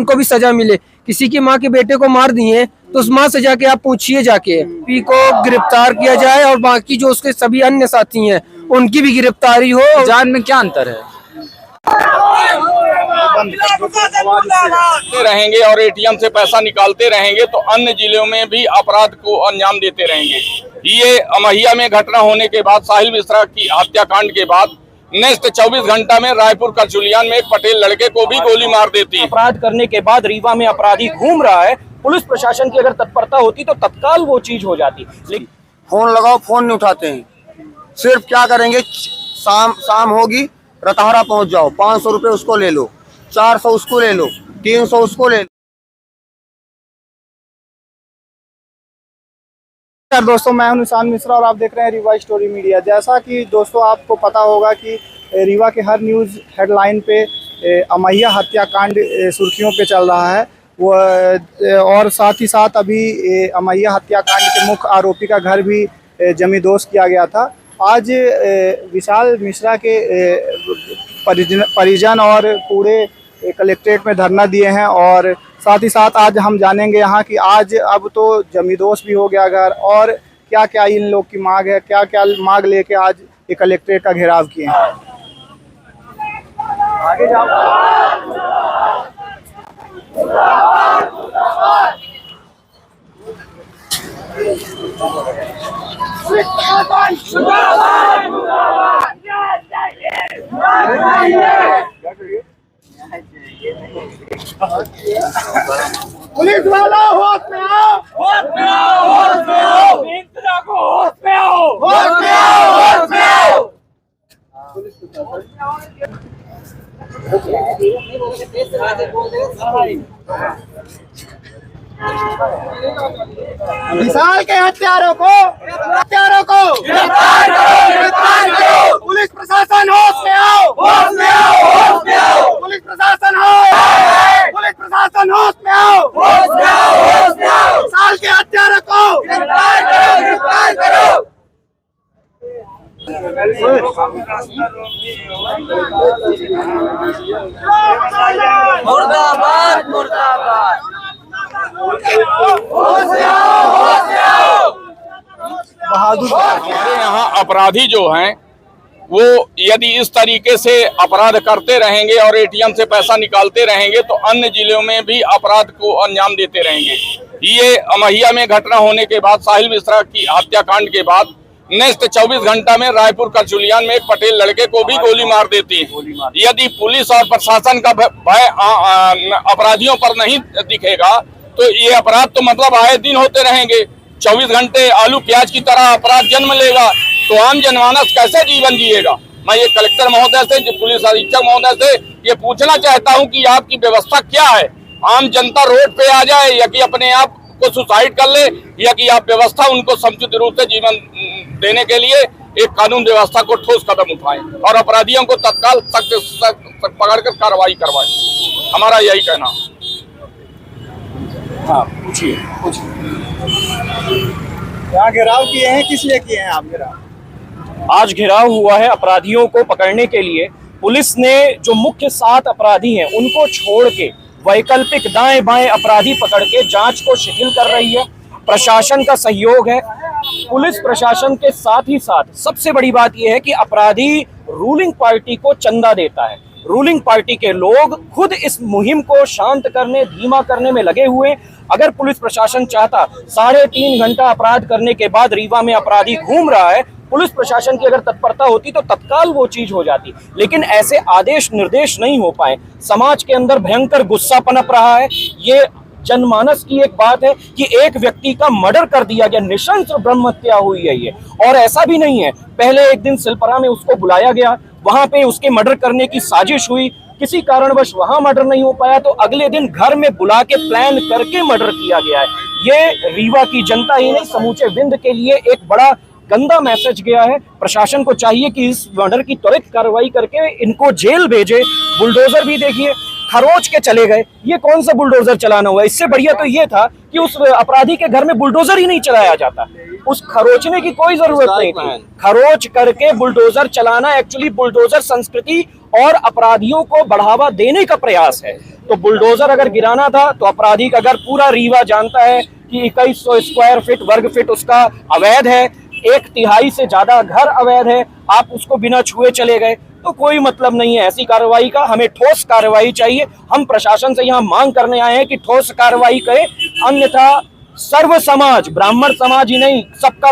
उनको भी सजा मिले। किसी की माँ के बेटे को मार दिए तो उस माँ से जाके आप पूछिए जाके, पी को गिरफ्तार किया जाए और बाकी जो उसके सभी अन्य साथी हैं उनकी भी गिरफ्तारी हो। जान में क्या अंतर है? रहेंगे और एटीएम से पैसा निकालते रहेंगे तो अन्य जिलों में भी अपराध को अंजाम देते रहेंगे। ये अमहिया में घटना होने के बाद, साहिल मिश्रा की हत्याकांड के बाद नेक्स्ट 24 घंटा में रायपुर करचुलियान में एक पटेल लड़के को भी गोली मार देती है। अपराध करने के बाद रीवा में अपराधी घूम रहा है, पुलिस प्रशासन की अगर तत्परता होती तो तत्काल वो चीज हो जाती। लेकिन फोन लगाओ, फोन नहीं उठाते हैं। सिर्फ क्या करेंगे, शाम होगी रतहरा पहुंच जाओ, 500 रुपए उसको ले लो, 400 उसको ले लो, 300 उसको ले लो। दोस्तों, मैं हूं निशान मिश्रा और आप देख रहे हैं रीवा स्टोरी मीडिया। जैसा कि दोस्तों आपको पता होगा कि रीवा के हर न्यूज़ हेडलाइन पे अमहिया हत्याकांड सुर्खियों पे चल रहा है वो, और साथ ही साथ अभी अमहिया हत्याकांड के मुख्य आरोपी का घर भी जमींदोज किया गया था। आज विशाल मिश्रा के परिजन और पूरे कलेक्ट्रेट में धरना दिए हैं और साथ ही साथ आज हम जानेंगे यहाँ कि आज अब तो जमींदोज भी हो गया घर, और क्या क्या इन लोग की मांग है, क्या क्या मांग लेके आज ये कलेक्ट्रेट का घेराव किए हैं। आगे जाओ। पुलिस वाला होश में आओ, होश में आओ, होश में आओ, इंतजा को होश में आओ, होश में आओ, होश में आओ। विशाल के हत्यारों को गिरफ्तार करो, गिरफ्तार करो। पुलिस प्रशासन होश में आओ, होश में आओ, होश में आओ। पुलिस प्रशासन पुलिस प्रशासन होश में आओ, होश में आओ, होश में आओ। विशाल के हत्यारों को गिरफ्तार करो, गिरफ्तार करो। मुर्दाबाद, मुर्दाबाद। हमारे यहाँ अपराधी जो हैं वो यदि इस तरीके से अपराध करते रहेंगे और एटीएम से पैसा निकालते रहेंगे तो अन्य जिलों में भी अपराध को अंजाम देते रहेंगे। ये अमहिया में घटना होने के बाद, साहिल मिश्रा की हत्याकांड के बाद नेक्स्ट 24 घंटा में रायपुर करचुलियान में एक पटेल लड़के को भी गोली मार देती है। यदि पुलिस और प्रशासन का भय अपराधियों पर नहीं दिखेगा तो ये अपराध तो मतलब आए दिन होते रहेंगे। 24 घंटे आलू प्याज की तरह अपराध जन्म लेगा तो आम जनमानस कैसे जीवन जिएगा। मैं ये कलेक्टर महोदय से, पुलिस अधीक्षक महोदय से ये पूछना चाहता हूँ कि आपकी व्यवस्था क्या है। आम जनता रोड पे आ जाए या कि अपने आप को सुसाइड कर ले, या कि आप व्यवस्था उनको समुचित रूप से जीवन देने के लिए एक कानून व्यवस्था को ठोस कदम उठाएं और अपराधियों को तत्काल सख्त पकड़कर कार्रवाई करवाएं। हमारा यही कहना। हाँ, पूछिए पूछिए। यहाँ घेराव किए हैं, किस लिए किए हैं आप घेराव? आज घेराव हुआ है अपराधियों को पकड़ने के लिए। पुलिस ने जो मुख्य 7 अपराधी हैं उनको छोड़ के वैकल्पिक दाएं बाएं अपराधी पकड़ के जांच को शिथिल कर रही है। प्रशासन का सहयोग है। पुलिस प्रशासन के साथ ही साथ सबसे बड़ी बात यह है कि अपराधी रूलिंग पार्टी को चंदा देता है। रूलिंग पार्टी के लोग खुद इस मुहिम को शांत करने, धीमा करने में लगे हुए। अगर पुलिस प्रशासन चाहता 3.5 घंटा अपराध करने के बाद रीवा में अपराधी घूम रहा है, पुलिस प्रशासन की अगर तत्परता होती तो तत्काल वो चीज हो जाती। लेकिन ऐसे आदेश निर्देश नहीं हो पाए। समाज के अंदर भयंकर गुस्सा पनप रहा है। ये जनमानस की एक बात है कि एक व्यक्ति का मर्डर कर दिया गया, निशंस ब्रह्म हत्या हुई है ये। और ऐसा भी नहीं है, पहले एक दिन सिलपरा में उसको बुलाया गया, वहां पे उसके मर्डर करने की साजिश हुई, किसी कारणवश वहां मर्डर नहीं हो पाया तो अगले दिन घर में बुला के प्लान करके मर्डर किया गया है। ये रीवा की जनता ही नहीं, समूचे विंध्य के लिए एक बड़ा गंदा मैसेज गया है। प्रशासन को चाहिए कि इस मर्डर की त्वरित कार्रवाई करके इनको जेल भेजे। बुलडोजर भी देखिए खरोच के चले गए। ये कौन सा बुलडोजर चलाना हुआ? इससे बढ़िया तो ये था कि उस अपराधी के घर में बुलडोजर ही नहीं चलाया जाता। उस खरोचने की कोई जरूरत नहीं थी। खरोच करके बुलडोजर चलाना एक्चुअली बुलडोजर संस्कृति और अपराधियों को बढ़ावा देने का प्रयास है। तो बुलडोजर अगर गिराना था तो अपराधी का घर पूरा रीवा जानता है कि 2100 स्क्वायर फीट वर्ग फीट उसका अवैध है, 1/3 से ज्यादा घर अवैध है, आप उसको बिना छुए चले गए, तो कोई मतलब नहीं है ऐसी कार्रवाई का। हमें ठोस कार्रवाई चाहिए। हम प्रशासन से यहाँ मांग करने आए हैं कि ठोस कार्रवाई करे, अन्यथा सर्व समाज, ब्राह्मण समाज ही नहीं, सबका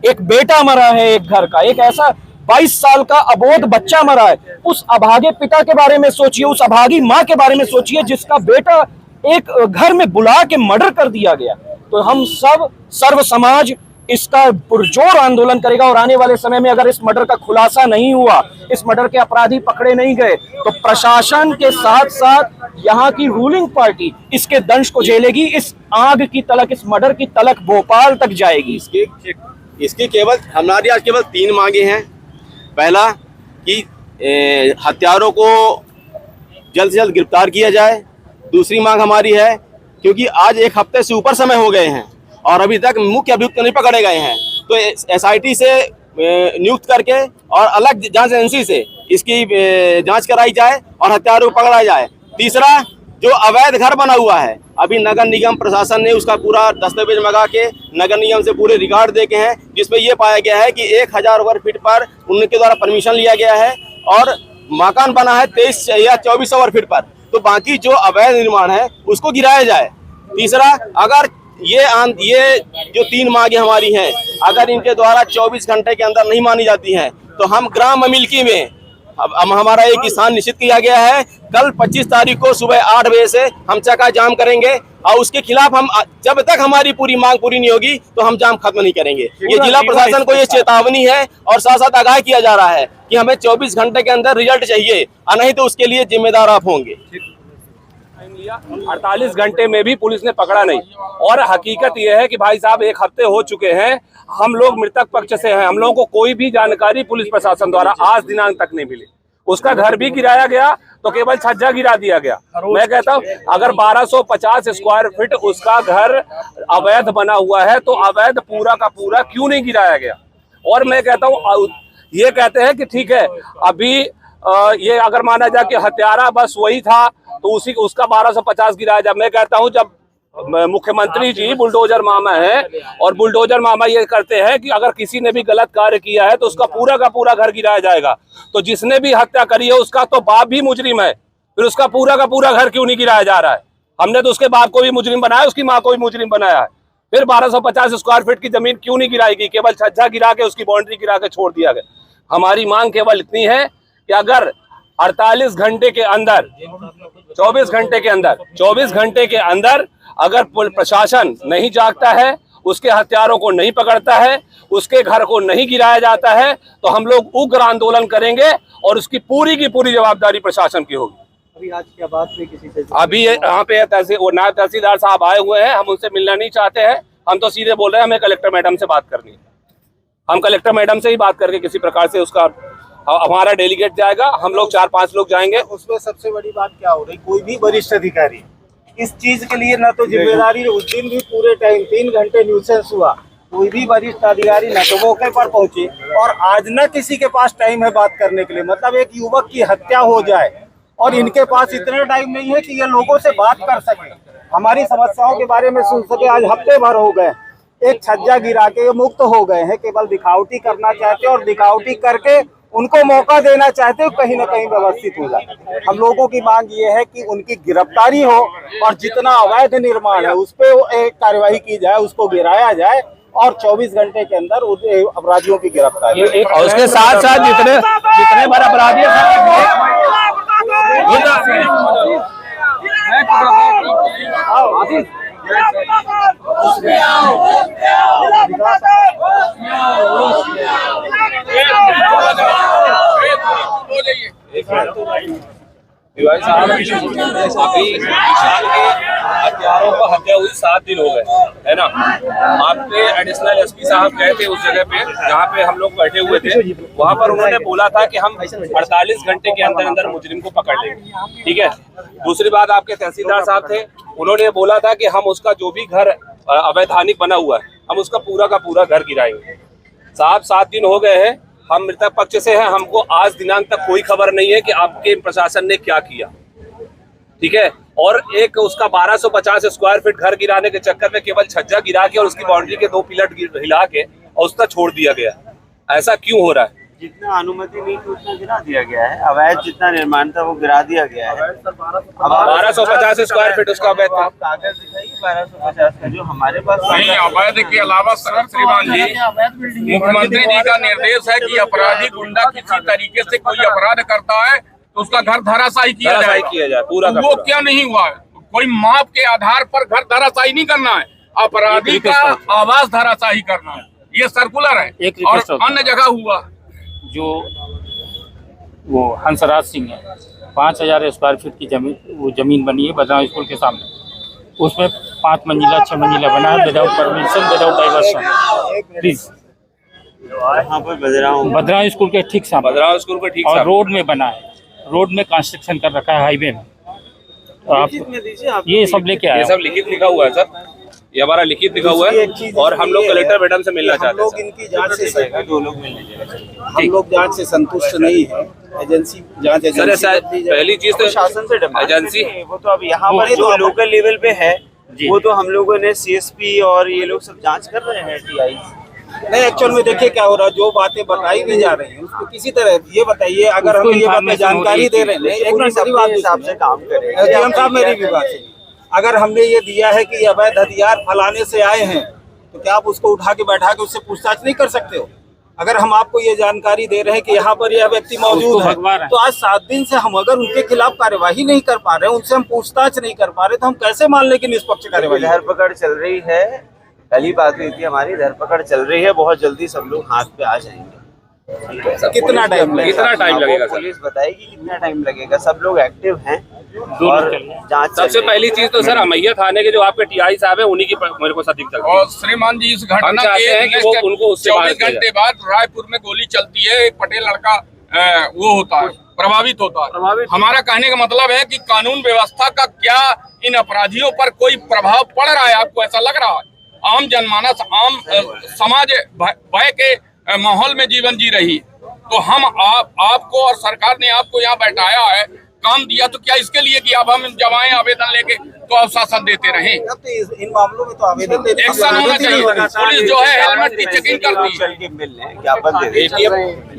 एक बेटा मरा है, एक घर का, एक ऐसा 22 साल का अबोध बच्चा मरा है। उस अभागे पिता के बारे में सोचिए, उस अभागी माँ के बारे में सोचिए जिसका बेटा एक घर में बुला के मर्डर कर दिया गया। तो हम सब सर्व समाज इसका पुरजोर आंदोलन करेगा और आने वाले समय में अगर इस मर्डर का खुलासा नहीं हुआ, इस मर्डर के अपराधी पकड़े नहीं गए, तो प्रशासन के साथ साथ यहाँ की रूलिंग पार्टी इसके दंश को झेलेगी। इस आग की तलक, इस मर्डर की तलक भोपाल तक जाएगी। इसकी केवल हमारी आज केवल 3 मांगे हैं। पहला कि हत्यारों को जल्द से जल्द गिरफ्तार किया जाए। दूसरी मांग हमारी है, क्योंकि आज 1 हफ्ते से ऊपर समय हो गए हैं और अभी तक मुख्य अभियुक्त नहीं पकड़े गए हैं, तो SIT से नियुक्त करके और अलग जांच एजेंसी से इसकी जांच कराई जाए और हत्यारों को पकड़ा जाए। तीसरा, जो अवैध घर बना हुआ है, अभी नगर निगम प्रशासन ने उसका पूरा दस्तावेज मंगा के नगर निगम से पूरे रिकॉर्ड देखे हैं, जिसमें यह पाया गया है कि 1000 वर्ग फीट पर उनके द्वारा परमिशन लिया गया है और मकान बना है 23 या 2400 वर्ग फीट पर, तो बाकी जो अवैध निर्माण है उसको गिराया जाए। तीसरा, अगर ये जो 3 मांगे हमारी हैं, अगर इनके द्वारा 24 घंटे के अंदर नहीं मानी जाती हैं, तो हम ग्राम मिल्की में हमारा एक स्थान निश्चित किया गया है। कल 25 तारीख को सुबह 8 बजे से हम चक्का जाम करेंगे और उसके खिलाफ हम जब तक हमारी पूरी मांग पूरी नहीं होगी तो हम जाम खत्म नहीं करेंगे। ये जिला प्रशासन को ये चेतावनी है और साथ साथ आगाह किया जा रहा है कि हमें 24 घंटे के अंदर रिजल्ट चाहिए, नहीं तो उसके लिए जिम्मेदार आप होंगे। 48 घंटे में भी पुलिस ने पकड़ा नहीं, और हकीकत यह है कि भाई साहब 1 हफ्ते हो चुके हैं, हम लोग मृतक पक्ष से हैं, हम लोगों को कोई भी जानकारी पुलिस प्रशासन द्वारा आज दिनांक तक नहीं मिली। उसका घर भी गिराया गया तो केवल छज्जा गिरा दिया गया। मैं कहता हूं अगर 1250 स्क्वायर फीट उसका घर अवैध बना हुआ है तो अवैध पूरा का पूरा क्यों नहीं गिराया गया। और मैं कहता हूं ये कहते हैं कि ठीक है, अभी ये अगर माना जाए कि हत्यारा बस वही था तो उसका 1250 गिराया जाए। मैं कहता हूं जब मुख्यमंत्री जी बुलडोजर मामा है और बुलडोजर मामा ये करते हैं कि अगर किसी ने भी गलत कार्य किया है तो उसका पूरा का पूरा घर गिराया जाएगा, तो जिसने भी हत्या करी है उसका तो बाप भी मुजरिम है, फिर उसका पूरा का पूरा घर क्यों नहीं गिराया जा रहा है। हमने तो उसके बाप को भी मुजरिम बनाया, उसकी माँ को भी मुजरिम बनाया है, फिर 1250 स्क्वायर फीट की जमीन क्यों नहीं गिराई गई, केवल छज्जा गिरा के उसकी बाउंड्री गिरा के छोड़ दिया गया। हमारी मांग केवल इतनी है कि अगर 48 घंटे के अंदर 24 घंटे के अंदर अगर प्रशासन नहीं जागता है, उसके हत्यारों को नहीं पकड़ता है, उसके घर को नहीं गिराया जाता है, तो हम लोग उग्र आंदोलन करेंगे और उसकी पूरी की पूरी जवाबदारी प्रशासन की होगी। अभी आज क्या बात हुई किसी से? अभी यहाँ पे नायब तहसीलदार साहब आए हुए हैं, हम उनसे मिलना नहीं चाहते हैं, हम तो सीधे बोल रहे हैं हमें कलेक्टर मैडम से बात करनी है। हम कलेक्टर मैडम से ही बात करके किसी प्रकार से उसका हमारा डेलीगेट जाएगा, हम लोग 4-5 लोग जाएंगे। उसमें सबसे बड़ी बात क्या हो रही, कोई भी वरिष्ठ अधिकारी इस चीज के लिए ना तो जिम्मेदारी, उस दिन भी पूरे टाइम 3 घंटे न्यूसेंस हुआ, कोई भी वरिष्ठ अधिकारी न तो मौके पर पहुंचे और आज न किसी के पास टाइम है बात करने के लिए। मतलब एक युवक की हत्या हो जाए और इनके पास इतना टाइम नहीं है कि ये लोगों से बात कर सके, हमारी समस्याओं के बारे में सुन सके। आज हफ्ते भर हो गए, एक छज्जा गिरा के ये मुक्त हो गए हैं, केवल दिखावटी करना चाहते और दिखावटी करके उनको मौका देना चाहते हो, कहीं ना कहीं व्यवस्थित हो जाए। हम लोगों की मांग ये है कि उनकी गिरफ्तारी हो और जितना अवैध निर्माण है उस पर एक कार्रवाई की जाए, उसको गिराया जाए और 24 घंटे के अंदर अपराधियों की गिरफ्तारी। और उसके साथ साथ जितने बार अपराधी अभी विशाल के हत्यारों को हत्या हुई 7 दिन हो गए, है ना। आप पे एडिशनल एसपी साहब गए थे उस जगह पे जहाँ पे हम लोग बैठे हुए थे, वहाँ पर उन्होंने बोला था कि हम 48 घंटे के अंदर अंदर मुजरिम को पकड़ लेंगे, ठीक है। दूसरी बात, आपके तहसीलदार साहब थे, उन्होंने बोला था कि हम उसका जो भी घर अवैधानिक बना हुआ है हम उसका पूरा का पूरा घर गिराएंगे। साहब 7 दिन हो गए हैं, हम मृतक पक्ष से हैं, हमको आज दिनांक तक कोई खबर नहीं है कि आपके प्रशासन ने क्या किया, ठीक है। और एक उसका 1250 स्क्वायर फीट घर गिराने के चक्कर में केवल छज्जा गिरा के और उसकी बाउंड्री के 2 पिलर हिला के और उसका छोड़ दिया गया। ऐसा क्यों हो रहा है? जितना अनुमति नहीं थी उतना गिरा दिया गया है, अवैध जितना निर्माण था वो गिरा दिया गया है। 1250 स्क्वायर फीट उसका अवैध था। आप कागज दिखाइए 1250 का जो हमारे पास नहीं, अवैध के अलावा श्रीमान जी, मुख्यमंत्री जी का निर्देश है कि अपराधी गुंडा किसी तरीके से कोई अपराध करता है तो उसका घर धराशायी किया जाए पूरा। वो क्या नहीं हुआ है? कोई माप के आधार पर घर धराशायी नहीं करना है, अपराधी का आवास धराशायी करना है। ये सर्कुलर है और अन्य जगह हुआ। जो वो हंसराज सिंह है, 5000 स्क्वायर फीट की जमीन बनी है बदराव स्कूल के सामने, उसमें 5 मंजिला 6 मंजिला बना है without permission, without diversion. Please बदराव स्कूल के ठीक सामने, बदराव स्कूल के ठीक और रोड में बना है, रोड में कंस्ट्रक्शन कर रखा है हाईवे में। तो आप ये सब लेके आए, ये सब लिखित लिखा हुआ है सर, ये हमारा लिखित लिखा हुआ है और हम लोग कलेक्टर मैडम से मिलना चाहते हैं। लोग इनकी जांच से दो लोग मिलने चाहिए। हम लोग जांच से संतुष्ट नहीं है, एजेंसी जांच एजेंसी पहली चीज तो शासन से एजेंसी वो तो अब यहाँ पर जो लोकल लेवल पे है वो तो हम लोगों ने CSP और ये लोग सब जांच कर रहे हैं TI। नहीं, एक्चुअल में देखिए क्या हो रहा है, जो बातें बताई नहीं जा रही है उसको किसी तरह ये बताइए, अगर हम ये बातें जानकारी दे रहे हैं एक मिनट सही बात हिसाब से काम करें। GM साहब मेरी भी बात है, अगर हमने ये दिया है कि अवैध हथियार फलाने से आए हैं तो क्या आप उसको उठा के बैठा के उससे पूछताछ नहीं कर सकते हो? अगर हम आपको ये जानकारी दे रहे हैं कि यहाँ पर यह व्यक्ति मौजूद है तो आज 7 दिन से हम अगर उनके खिलाफ कार्यवाही नहीं कर पा रहे हैं, उनसे हम पूछताछ नहीं कर पा रहे, तो हम कैसे मान लें कि निष्पक्ष कार्यवाही? धरपकड़ चल रही है, कल ही बात हुई थी हमारी, धरपकड़ चल रही है, बहुत जल्दी सब लोग हाथ पे आ जाएंगे। कितना टाइम लगेगा? कितना टाइम लगेगा? पुलिस बताएगी कितना टाइम लगेगा। सब लोग एक्टिव हैं और जांच सबसे पहली चीज तो सर अमैया थाने के जो आपके TI साहब है उन्हीं की मेरे को सटीक चलती है। और श्रीमान जी, इस घटना के 24 घंटे बाद रायपुर में गोली चलती है, एक पटेल लड़का वो होता है, प्रभावित होता है। हमारा कहने का मतलब है कि कानून व्यवस्था का क्या इन अपराधियों पर कोई प्रभाव पड़ रहा है? आपको ऐसा लग रहा है? आम जनमानस, आम समाज भय के माहौल में जीवन जी रही, तो हम आपको और सरकार ने आपको यहाँ बैठाया है, काम दिया, तो क्या इसके लिए कि अब हम जमाएं आवेदन लेके तो आश्वासन देते रहे? इन मामलों में तो आवेदन एक्शन होना चाहिए। पुलिस जो है हेलमेट की चेकिंग करती है।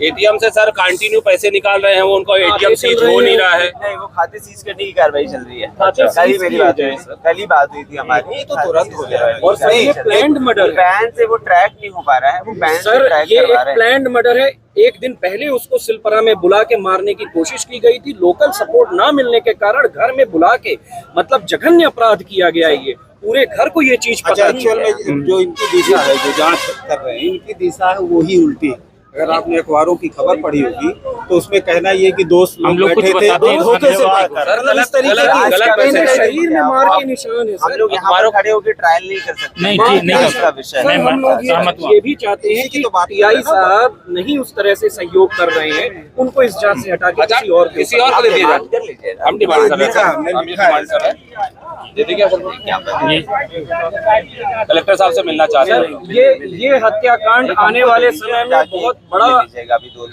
ATM से सर कंटिन्यू पैसे निकाल रहे हैं, वो उनका ATM सीज हो नहीं रहा है। नहीं, वो खाते सीज करने की कार्रवाई चल रही है। कल ही मेरी बात हुई, कल ही बात हुई थी हमारी, तो तुरंत हो जाएगा। और सर ये प्लान्ड मर्डर है, बैन से वो ट्रैक नहीं हो पा रहा है, वो बैन से ट्रैक ये करवा एक रहे हैं। प्लान्ड मर्डर है। एक दिन पहले उसको सिलपरा में बुला के मारने की कोशिश की गई थी, लोकल सपोर्ट ना मिलने के कारण घर में बुला के मतलब जघन्य अपराध किया गया है। ये पूरे घर को ये चीज पता नहीं एक्चुअल में जो इनकी दिशा है, जो जांच कर रहे हैं, इनकी दिशा है वो ही उल्टी है। अगर आपने अखबारों की खबर पढ़ी होगी तो उसमें कहना ये कि दोस्त हम लोग कुछ बैठे थे, बताते हैं, धोखे से बात कर रहे हैं। इस तरीके की शरीर में मार के निशान है। हम लोग यहाँ पर खड़े होकर ट्रायल नहीं कर सकते। नहीं ठीक नहीं इसका विषय है। मैं हम लोग सहमत हुआ। ये भी चाहते हैं कि TI साहब नहीं उस तरह से सहयोग कर रहे हैं, उनको इस जांच से हटा के किसी और को दे दिया जाए। कर लीजिए। हम डिमांड कर रहे लिखा हैं, हमने, हम ये लिखा है। डिमांड कर रहे हैं। दीदी क्या ये कलेक्टर साहब से मिलना चाहते हैं। ये हत्याकांड आने वाले समय में बहुत बड़ा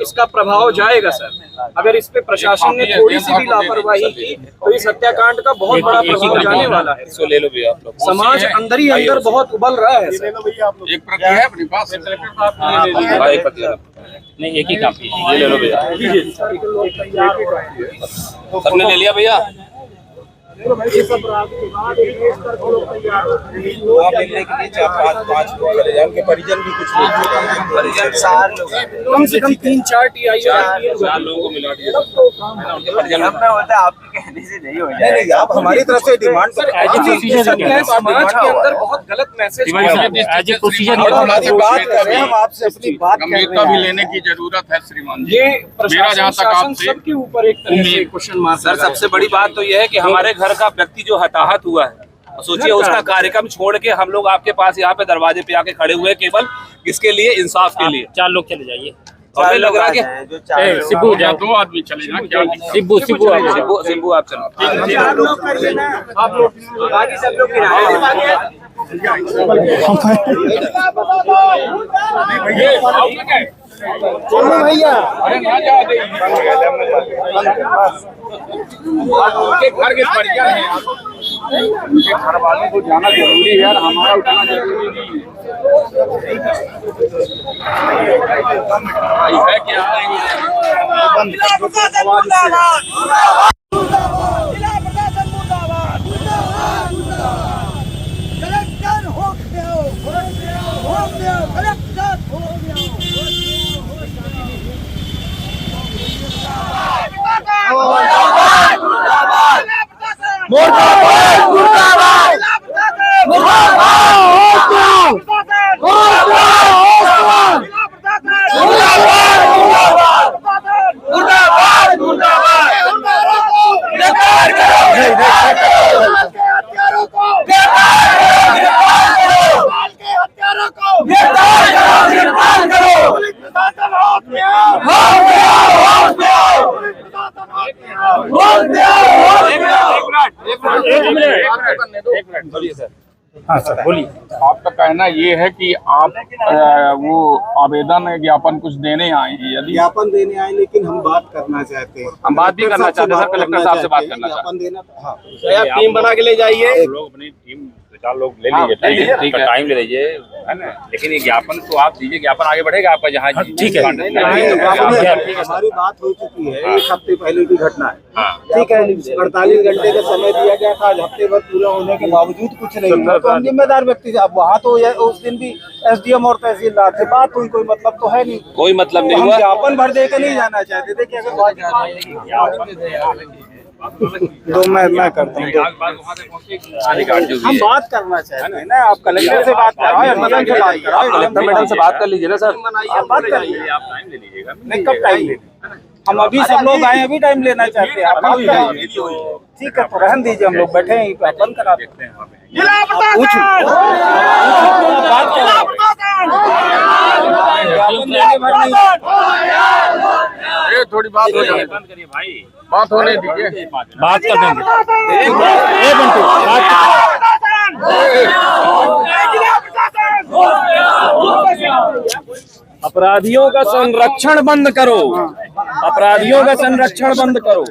इसका प्रभाव जाएगा सर। अगर इस पे प्रशासन ने थोड़ी सी भी लापरवाही की तो इस हत्याकांड का बहुत बड़ा प्रभाव जाने वाला है। इसको ले लो भैया आप लोग। समाज अंदर ही अंदर बहुत उबल रहा है सर। एक प्रति है अपने पास, हाँ, एक प्रति नहीं एक ही काफी है। ये ले लो भैया। सबने ले लिया भैया? मिलने के लिए 4-5 लोग चले जाए, उनके परिजन भी कुछ लोग चले जाए। परिजन 4 लोग हैं। कम से कम 3-4 TI 4 लोगों को मिला दिया। उनके परिजन अब मैं होता है आपके कहने से नहीं हो नहीं जाएगा। नहीं, आप हमारी तरफ से डिमांड कर समाज के अंदर बहुत गलत मैसेज एज ए प्रोसीजर और हमारी बात कर रहे हैं, हम आपसे अपनी बात कर गंभीरता रहे भी हैं। लेने की जरूरत है श्रीमान जी। ये मेरा जहाँ तक प्रशासन आपसे सबके ऊपर एक तरह से क्वेश्चन मार्क सर सबसे बड़ी बात तो यह है कि हमारे घर का व्यक्ति जो हताहत हुआ है, सोचिए उसका कार्यक्रम छोड़ के हम लोग आपके पास यहाँ पे दरवाजे पे आके खड़े हुए केवल किसके लिए? इंसाफ के लिए। 4 लोग चले जाइए। हमें लग रहा है कि जो 4 लोग सिब्बू या 2 आदमी चले जाए, क्या दिक्कत? सिब्बू आप सिंबू आप चलो। आप लोग बाकी सब लोग ये आप लोग हैं। भैया अरे ना जा दे उनके घर के परिजन हैं, उनके घर वालों को जाना जरूरी है यार, हमारा उठाना जरूरी नहीं है क्या हाँ सर बोलिए। आपका कहना ये है कि आप वो आवेदन ज्ञापन कुछ देने आए हैं, यदि ज्ञापन देने आए, लेकिन हम बात करना चाहते हैं। हम बात भी करना चाहते हैं सर, कलेक्टर साहब से बात करना चाहते ज्ञापन देना, हाँ आप टीम बना के ले जाइए, लोग अपनी टीम 4 लोग ले लीजिए, ठीक है, टाइम ले लीजिए, है ना। लेकिन ये ज्ञापन तो आप दीजिए, ज्ञापन आगे बढ़ेगा आपका जहाँ। ठीक है। हमारी बात हो चुकी है, 1 हफ्ते पहले की घटना है, ठीक है। 48 घंटे का समय दिया गया था, आज हफ्ते भर पूरा होने के बावजूद कुछ नहीं हुआ, तो हम जिम्मेदार व्यक्ति। अब वहाँ तो उस दिन भी SDM और तहसीलदार से बात हुई, कोई मतलब तो है नहीं, कोई मतलब नहीं हम हुआ। ज्ञापन भर दे के नहीं जाना चाहते थे कि अगर दो मैं करता हूँ, हम बात करना चाहते हैं ना। आप कलेक्टर से बात कराओ या मैडम से बात कराओ, मैडम से बात कर लीजिए ना सर। आप बात कर लीजिए, आप टाइम ले लीजिएगा। नहीं कब टाइम लेना, हम अभी सब लोग आए, अभी टाइम लेना चाहते हैं, आप बात कराओ। ठीक है, तो रहन दीजिए, हम लोग बैठे हैं, बंद करा देते हैं। ये थोड़ी बात हो जाए, बंद करिए भाई, बात होने दीजिए, बात कर देंगे। एक मिनट अपराधियों का संरक्षण बंद करो, अपराधियों का संरक्षण बंद करो।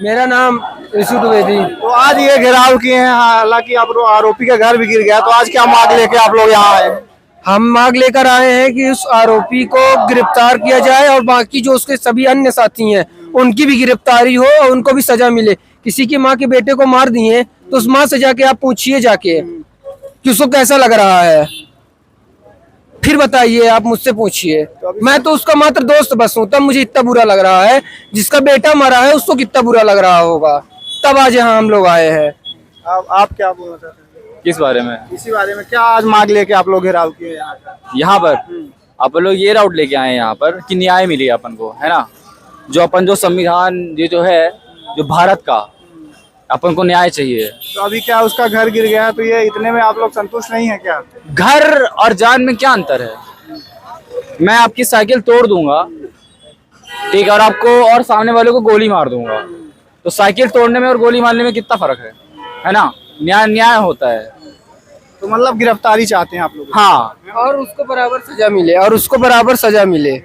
मेरा नाम ऋषि द्विवेदी। तो आज ये घेराव किए हैं, हालांकि आप आरोपी का घर भी गिर गया, तो आज क्या मांग लेके आप लोग यहाँ आए? हम मांग लेकर आए हैं कि उस आरोपी को गिरफ्तार किया जाए और बाकी जो उसके सभी अन्य साथी हैं उनकी भी गिरफ्तारी हो और उनको भी सजा मिले। किसी की माँ के बेटे को मार दिए तो उस माँ से जाके आप पूछिए जाके कि उसको कैसा लग रहा है, फिर बताइए, आप मुझसे पूछिए। मैं तो उसका मात्र दोस्त बस हूँ, तब मुझे इतना बुरा लग रहा है। जिसका बेटा मरा है उसको कितना बुरा लग रहा होगा, तब आज यहाँ हम लोग आए हैं। आप क्या बोलना चाहते हैं किस बारे में? इसी बारे में? क्या आज मांग लेके आप लोग घेराव किए यहाँ पर अपन लोग ये राउट लेके आए हैं यहाँ पर कि न्याय मिले अपन को, है ना। जो अपन जो संविधान ये जो है जो भारत का, अपन को न्याय चाहिए। तो अभी क्या उसका घर गिर गया है, तो ये इतने में आप लोग संतुष्ट नहीं है क्या? घर और जान में क्या अंतर है? मैं आपकी साइकिल तोड़ दूंगा, ठीक है, और आपको और सामने वाले को गोली मार दूंगा, तो साइकिल तोड़ने में और गोली मारने में कितना फर्क है ना। न्याय होता है। तो मतलब गिरफ्तारी चाहते हैं आप लोग? हाँ, और उसको बराबर सजा मिले, और उसको बराबर सजा मिले।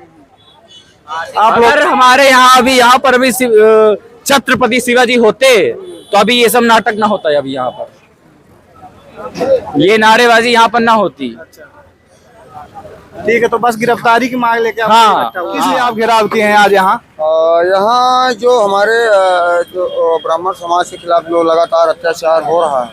आप अगर हमारे यहाँ पर भी छत्रपति शिवाजी होते तो अभी ये सब नाटक ना होता है। अभी यहाँ पर ये नारेबाजी यहाँ पर ना होती। ठीक है, तो बस गिरफ्तारी की मांग लेके आप हाँ, किस लिए आप घेराव किए हैं आज यहाँ? यहाँ जो हमारे जो ब्राह्मण समाज के खिलाफ जो लगातार अत्याचार हो रहा है,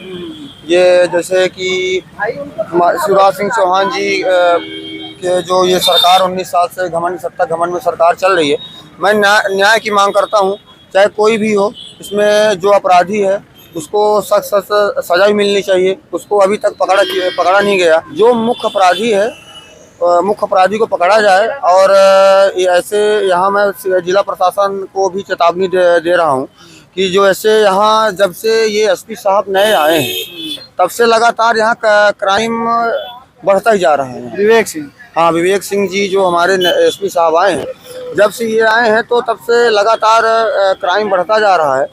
ये जैसे कि शिवराज सिंह चौहान जी के जो ये सरकार 19 साल से सत्ता घमंड में सरकार चल रही है, मैं न्याय की मांग करता हूँ। चाहे कोई भी हो, इसमें जो अपराधी है उसको सख्त सजा भी मिलनी चाहिए। उसको अभी तक पकड़ा नहीं गया। जो मुख्य अपराधी है, मुख्य अपराधी को पकड़ा जाए। और ऐसे यहाँ मैं जिला प्रशासन को भी चेतावनी दे रहा हूँ कि जो ऐसे यहाँ जब से ये एसपी साहब नए आए हैं तब से लगातार यहाँ क्राइम बढ़ता ही जा रहा है। विवेक सिंह, हाँ, विवेक सिंह जी जो हमारे एसपी साहब आए हैं, जब से ये आए हैं तो तब से लगातार क्राइम बढ़ता जा रहा है।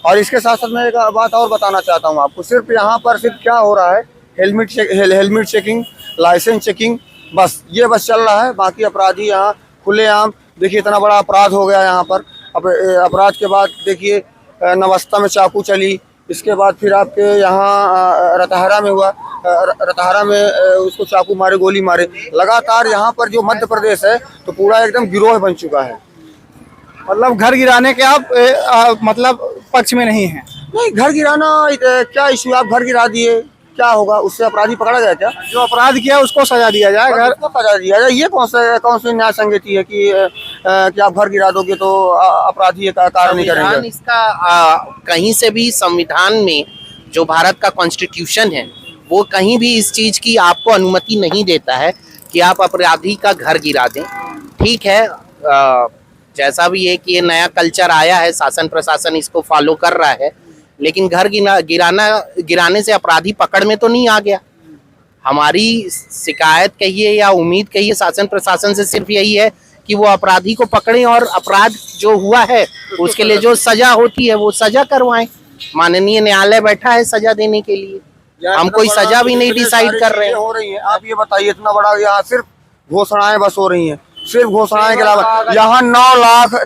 और इसके साथ साथ मैं एक बात और बताना चाहता हूँ आपको, सिर्फ यहाँ पर सिर्फ क्या हो रहा है, हेलमेट चेकिंग, लाइसेंस चेकिंग, बस ये बस चल रहा है। बाकी अपराधी यहाँ खुलेआम, देखिए इतना बड़ा अपराध हो गया यहाँ पर। अब अपराध के बाद देखिए नवस्ता में चाकू चली, इसके बाद फिर आपके यहाँ रतहरा में हुआ, रतहरा में उसको चाकू मारे, गोली मारे। लगातार यहाँ पर जो मध्य प्रदेश है तो पूरा एकदम गिरोह बन चुका है। मतलब घर गिराने के आप मतलब पक्ष में नहीं हैं? नहीं, घर गिराना क्या इशू, आप घर गिरा दिए क्या होगा, उससे अपराधी पकड़ा गया क्या? जो अपराध किया उसको सजा दिया जाए, घर उसको सजा दिया जाए, ये कौन सी न्याय संगति है कि आप घर गिरा दोगे तो अपराधी का कार्य नहीं करेंगे? इसका कहीं से भी संविधान में जो भारत का कॉन्स्टिट्यूशन है वो कहीं भी इस चीज की आपको अनुमति नहीं देता है कि आप अपराधी का घर गिरा दें। ठीक है, जैसा भी है कि ये नया कल्चर आया है, शासन प्रशासन इसको फॉलो कर रहा है, लेकिन घर गिराने से अपराधी पकड़ में तो नहीं आ गया। हमारी शिकायत कहिए या उम्मीद कहिए शासन प्रशासन से सिर्फ यही है कि वो अपराधी को पकड़ें और अपराध जो हुआ है उसके लिए जो सजा होती है वो सजा करवाएं। माननीय न्यायालय बैठा है सजा देने के लिए, हम कोई सजा भी नहीं डिसाइड कर रहे हैं। हो रही है, आप ये बताइए, इतना बड़ा यहाँ सिर्फ घोषणाएं बस हो रही हैं, सिर्फ घोषणाएं के अलावा। यहाँ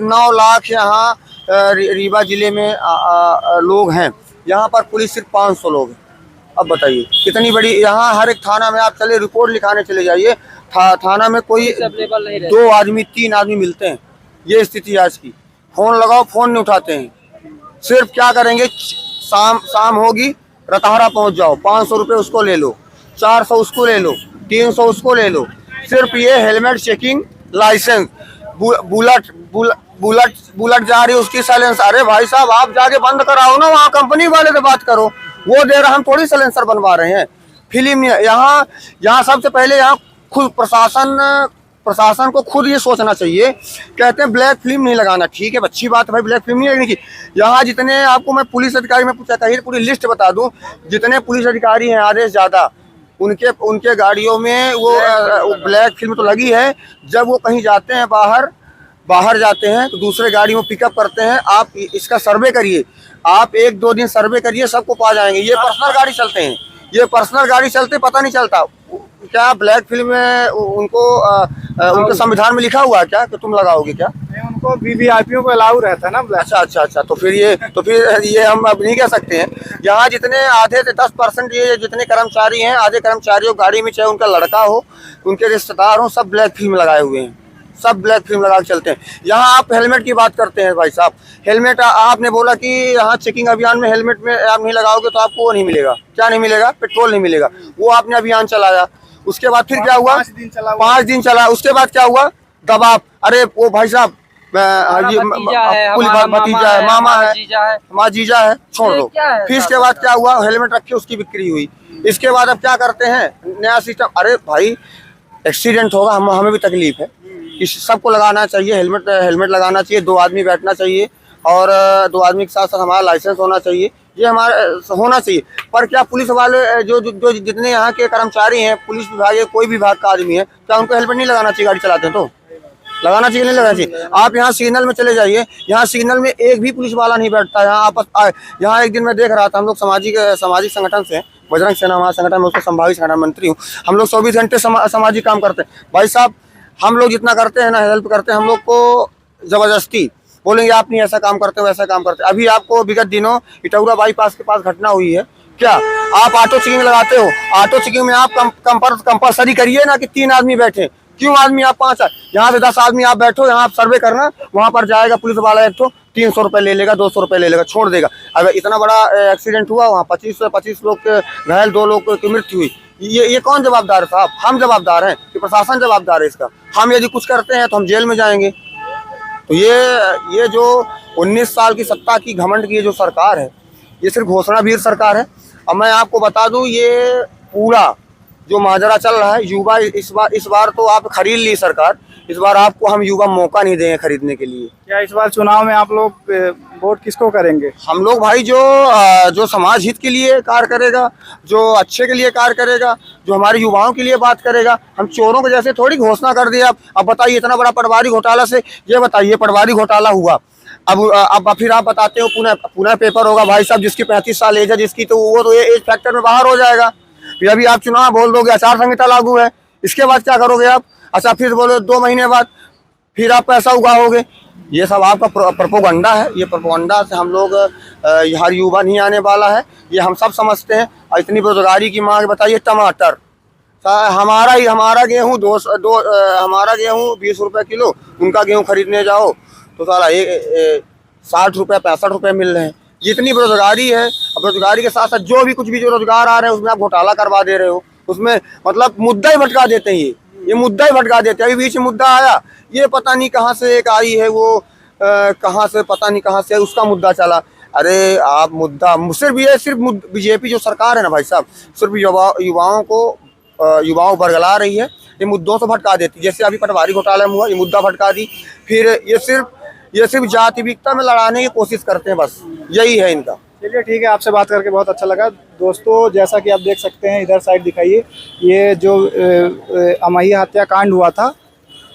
9 लाख यहाँ रीवा जिले में लोग हैं, यहाँ पर पुलिस सिर्फ 500 लोग हैं। अब बताइए कितनी बड़ी, यहाँ हर एक थाना में आप चले रिपोर्ट लिखाने चले जाइए, थाना में कोई 2 आदमी 3 आदमी मिलते हैं। ये स्थिति आज की। फोन लगाओ, फोन नहीं उठाते हैं। सिर्फ क्या करेंगे, शाम होगी रतहरा पहुंच जाओ, 500 रुपये उसको ले लो, 400 उसको ले लो, 300 उसको ले लो। सिर्फ ये हेलमेट चेकिंग, लाइसेंस, बुलेट जा रही है उसकी साइलेंसर। अरे भाई साहब, आप जाके बंद कराओ ना, वहाँ कंपनी वाले से बात करो, वो दे रहा, हम थोड़ी साइलेंसर बनवा रहे हैं। फिल्म यहाँ सबसे पहले यहाँ खुद प्रशासन को खुद ये सोचना चाहिए। कहते हैं ब्लैक फिल्म नहीं लगाना, ठीक है, अच्छी बात है भाई, ब्लैक फिल्म नहीं लगने की। यहाँ जितने आपको मैं पुलिस अधिकारी में पूरी लिस्ट बता दूं, जितने पुलिस अधिकारी हैं आधे से ज़्यादा, उनके गाड़ियों में वो ब्लैक फिल्म तो लगी है। जब वो कहीं जाते हैं बाहर जाते हैं तो दूसरे गाड़ी में पिकअप करते हैं। आप इसका सर्वे करिए, आप 1-2 दिन सर्वे करिए, सबको पा जाएंगे। ये पर्सनल गाड़ी चलते हैं, ये पर्सनल गाड़ी चलते पता नहीं चलता क्या ब्लैक फिल्म में उनको उनके संविधान में लिखा हुआ है क्या कि तुम लगाओगे क्या? उनको वीवीआईपीओ को अलाउ रहता है ना ब्लैक। अच्छा, तो फिर ये हम अब नहीं कह सकते हैं। यहाँ जितने आधे से 10% ये जितने कर्मचारी हैं, आधे कर्मचारियों गाड़ी में, चाहे उनका लड़का हो, उनके रिश्तेदार हो, सब ब्लैक फिल्म लगाए हुए हैं, सब ब्लैक फिल्म लगा के चलते हैं। यहाँ आप हेलमेट की बात करते हैं भाई साहब, हेलमेट आपने बोला कि यहाँ चेकिंग अभियान में हेलमेट में आप नहीं लगाओगे तो आपको वो नहीं मिलेगा, क्या नहीं मिलेगा? पेट्रोल नहीं मिलेगा। वो आपने अभियान चलाया, उसके बाद फिर क्या हुआ? 5 दिन चला। उसके बाद क्या हुआ? दबाव। अरे वो भाई साहब, भतीजा है, मामा है, हमारा जीजा है, छोड़ दो। फिर इसके बाद क्या हुआ? हेलमेट रखे उसकी बिक्री हुई। इसके बाद अब क्या करते हैं? नया सिस्टम। अरे भाई, एक्सीडेंट होगा, हमें भी तकलीफ है, सबको लगाना चाहिए हेलमेट लगाना चाहिए, 2 आदमी बैठना चाहिए और 2 आदमी के साथ साथ हमारा लाइसेंस होना चाहिए, ये हमारा होना चाहिए। पर क्या पुलिस वाले जो जितने यहाँ के कर्मचारी हैं, पुलिस विभाग या कोई विभाग का आदमी है, क्या उनको हेलमेट नहीं लगाना चाहिए? गाड़ी चलाते हैं तो लगाना चाहिए, नहीं लगाना चाहिए? आप यहाँ सिग्नल में चले जाइए, यहाँ सिग्नल में एक भी पुलिस वाला नहीं बैठता है। यहाँ एक दिन मैं देख रहा था, हम लोग सामाजिक संगठन से, बजरंग सेना हमारा संगठन, मैं उसका संभावित संगठन मंत्री हूँ। हम लोग 24 घंटे सामाजिक काम करते हैं भाई साहब। हम लोग जितना करते हैं ना, हेल्प करते हैं, हम लोग को जबरदस्ती बोलेंगे आप नहीं ऐसा काम करते हो, वैसा काम करते हो। अभी आपको विगत दिनों इटौरा बाईपास के पास घटना हुई है, क्या आप ऑटो चेकिंग लगाते हो? ऑटो चेकिंग में आप कंपल्सरी करिए ना कि 3 आदमी बैठे, क्यों आदमी आप 5 यहाँ से 10 आदमी आप बैठो, यहाँ आप सर्वे करना, वहाँ पर जाएगा पुलिस वाला एक तो 300 रुपये ले लेगा, 200 रुपये ले लेगा, छोड़ देगा। अगर इतना बड़ा एक्सीडेंट हुआ, वहाँ 25 लोग के घायल, 2 लोग की मृत्यु हुई, ये कौन जवाबदार है साहब? हम जवाबदार हैं कि प्रशासन जवाबदार है इसका? हम यदि कुछ करते हैं तो हम जेल में जाएंगे। तो ये जो 19 साल की सत्ता की घमंड की जो सरकार है, ये सिर्फ घोषणावीर सरकार है। और मैं आपको बता दूं, ये जो माजरा चल रहा है, युवा इस बार तो आप खरीद ली सरकार, इस बार आपको हम युवा मौका नहीं देंगे खरीदने के लिए। क्या इस बार चुनाव में आप लोग वोट किसको करेंगे? हम लोग भाई जो समाज हित के लिए कार्य करेगा, जो अच्छे के लिए कार्य करेगा, जो हमारे युवाओं के लिए बात करेगा। हम चोरों के जैसे थोड़ी घोषणा कर दिया। अब बताइए, इतना बड़ा पटवारी घोटाला से, ये बताइए पटवारी घोटाला हुआ, अब फिर आप बताते हो पुनः पेपर होगा। भाई साहब, जिसकी 35 साल एज है जिसकी, तो वो तो एज फैक्टर में बाहर हो जाएगा। फिर अभी आप चुनाव बोल दोगे, आचार संहिता लागू है, इसके बाद क्या करोगे आप? अच्छा, फिर बोलो 2 महीने बाद फिर आप पैसा उगाओगे। ये सब आपका प्रोपोगंडा है। ये प्रोपोगंडा से हम लोग हर युवा नहीं आने वाला है, ये हम सब समझते हैं। और इतनी बेरोजगारी की मांग, बताइए टमाटर, हमारा गेहूँ हमारा गेहूँ 20 रुपये किलो, उनका गेहूँ खरीदने जाओ तो साला 60 रुपये 65 रुपये मिल रहे हैं। जितनी बेरोजगारी है, अब बेरोजगारी के साथ साथ जो रोजगार आ रहे हैं उसमें आप घोटाला करवा दे रहे हो। उसमें मतलब मुद्दा ही भटका देते हैं। ये मुद्दा ही भटका देते हैं। अभी बीच में मुद्दा आया, ये पता नहीं कहाँ से एक आई है, वो कहाँ से पता नहीं कहाँ से उसका मुद्दा चला। अरे आप मुद्दा सिर्फ बीजेपी जो सरकार है ना भाई साहब, सिर्फ युवाओं बरगला रही है। ये मुद्दों से भटका देती, जैसे अभी पटवारी घोटाला में हुआ, ये मुद्दा भटका दी। फिर ये सिर्फ जाति विकता में लड़ाने की कोशिश करते हैं, बस यही है इनका। चलिए ठीक है, आपसे बात करके बहुत अच्छा लगा। दोस्तों, जैसा कि आप देख सकते हैं, इधर साइड दिखाइए, ये जो अमैया हत्याकांड हुआ था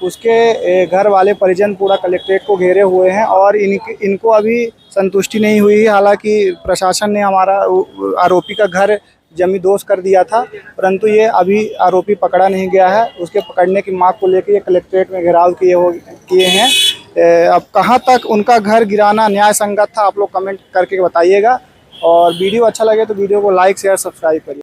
उसके घर वाले परिजन पूरा कलेक्ट्रेट को घेरे हुए हैं और इनको अभी संतुष्टि नहीं हुई। हालांकि प्रशासन ने हमारा आरोपी का घर जमींदोज कर दिया था, परंतु ये अभी आरोपी पकड़ा नहीं गया है। उसके पकड़ने की मांग को लेकर ये कलेक्ट्रेट में घेराव किए हैं। अब कहां तक उनका घर गिराना न्याय संगत था, आप लोग कमेंट करके बताइएगा। और वीडियो अच्छा लगे तो वीडियो को लाइक शेयर सब्सक्राइब करिए।